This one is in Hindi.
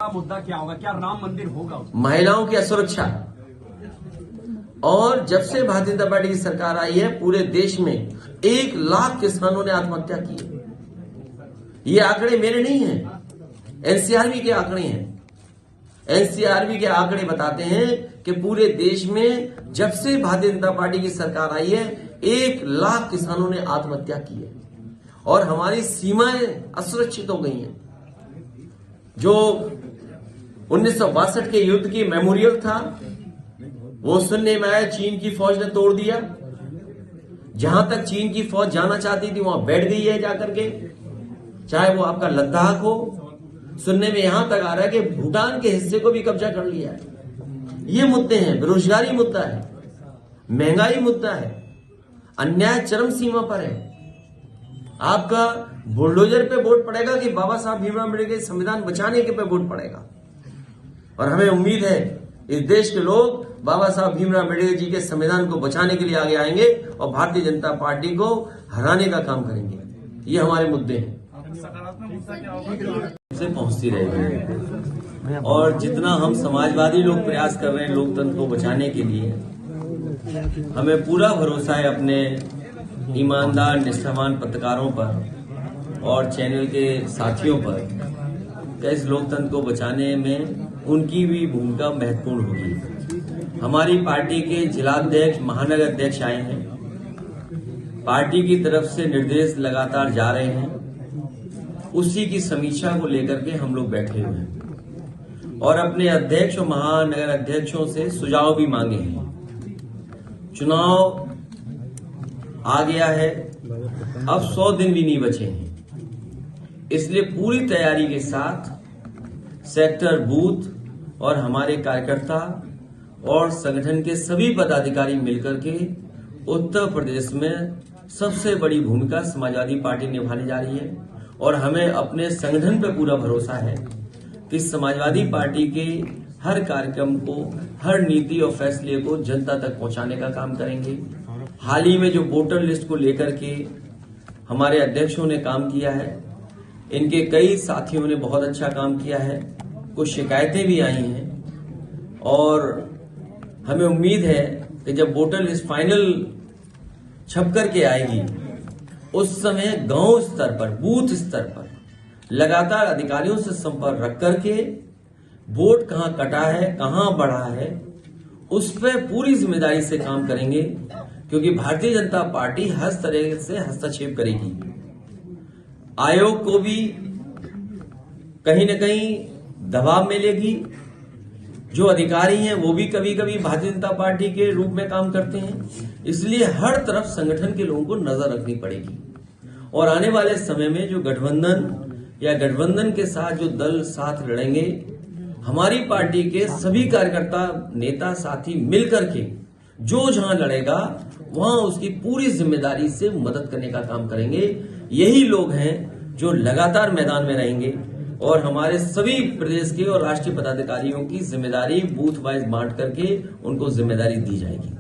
मुद्दा क्या होगा? क्या राम मंदिर होगा? महिलाओं की असुरक्षा। और जब से भारतीय जनता पार्टी की सरकार आई है, पूरे देश में 1 लाख किसानों ने आत्महत्या की है। ये आंकड़े मेरे नहीं हैं, एनसीआरबी के आंकड़े हैं। एनसीआरबी के आंकड़े बताते हैं कि पूरे देश में जब से भारतीय जनता पार्टी की सरकार आई है, 1 लाख किसानों ने आत्महत्या की है और हमारी सीमाएं असुरक्षित हो गई हैं। जो 1962 के युद्ध की मेमोरियल था, वो सुनने में आया चीन की फौज ने तोड़ दिया। जहां तक चीन की फौज जाना चाहती थी वहां बैठ गई है जाकर के, चाहे वो आपका लद्दाख हो। सुनने में यहां तक आ रहा है कि भूटान के हिस्से को भी कब्जा कर लिया है। ये मुद्दे हैं। बेरोजगारी मुद्दा है, महंगाई मुद्दा है, अन्याय चरम सीमा पर है। आपका बुलडोजर पे वोट पड़ेगा कि बाबा साहब भीमराव अम्बेडकर के संविधान बचाने के पे वोट पड़ेगा? और हमें उम्मीद है इस देश के लोग बाबा साहब भीमराव अम्बेडकर जी के संविधान को बचाने के लिए आगे आएंगे और भारतीय जनता पार्टी को हराने का काम करेंगे। ये हमारे मुद्दे हैं। से पहुंचती रहेगी और जितना हम समाजवादी लोग प्रयास कर रहे हैं लोकतंत्र को बचाने के लिए, हमें पूरा भरोसा है अपने ईमानदार निष्ठावान पत्रकारों पर और चैनल के साथियों पर कि इस लोकतंत्र को बचाने में उनकी भी भूमिका महत्वपूर्ण होगी। हमारी पार्टी के जिलाध्यक्ष, महानगर अध्यक्ष आए हैं। पार्टी की तरफ से निर्देश लगातार जा रहे हैं। उसी की समीक्षा को लेकर के हम लोग बैठे हुए हैं और अपने अध्यक्ष और महानगर अध्यक्षों से सुझाव भी मांगे हैं। चुनाव आ गया है, अब 100 दिन भी नहीं बचे हैं, इसलिए पूरी तैयारी के साथ सेक्टर, बूथ और हमारे कार्यकर्ता और संगठन के सभी पदाधिकारी मिलकर के उत्तर प्रदेश में सबसे बड़ी भूमिका समाजवादी पार्टी निभाने जा रही है। और हमें अपने संगठन पर पूरा भरोसा है कि समाजवादी पार्टी के हर कार्यक्रम को, हर नीति और फैसले को जनता तक पहुंचाने का काम करेंगे। हाल ही में जो वोटर लिस्ट को लेकर के हमारे अध्यक्षों ने काम किया है, इनके कई साथियों ने बहुत अच्छा काम किया है। कुछ शिकायतें भी आई हैं और हमें उम्मीद है कि जब वोटर लिस्ट फाइनल छप करके आएगी, उस समय गांव स्तर पर, बूथ स्तर पर लगातार अधिकारियों से संपर्क रख करके वोट कहां कटा है, कहां बढ़ा है, उस पर पूरी जिम्मेदारी से काम करेंगे, क्योंकि भारतीय जनता पार्टी हर तरह से हस्तक्षेप करेगी। आयोग को भी कहीं न कहीं दबाव मिलेगी। जो अधिकारी हैं वो भी कभी कभी भारतीय जनता पार्टी के रूप में काम करते हैं, इसलिए हर तरफ संगठन के लोगों को नजर रखनी पड़ेगी। और आने वाले समय में जो गठबंधन या गठबंधन के साथ जो दल साथ लड़ेंगे, हमारी पार्टी के सभी कार्यकर्ता, नेता, साथी मिलकर के जो जहां लड़ेगा वहां उसकी पूरी जिम्मेदारी से मदद करने का काम करेंगे। यही लोग हैं जो लगातार मैदान में रहेंगे और हमारे सभी प्रदेश के और राष्ट्रीय पदाधिकारियों की जिम्मेदारी बूथ वाइज बांट करके उनको जिम्मेदारी दी जाएगी।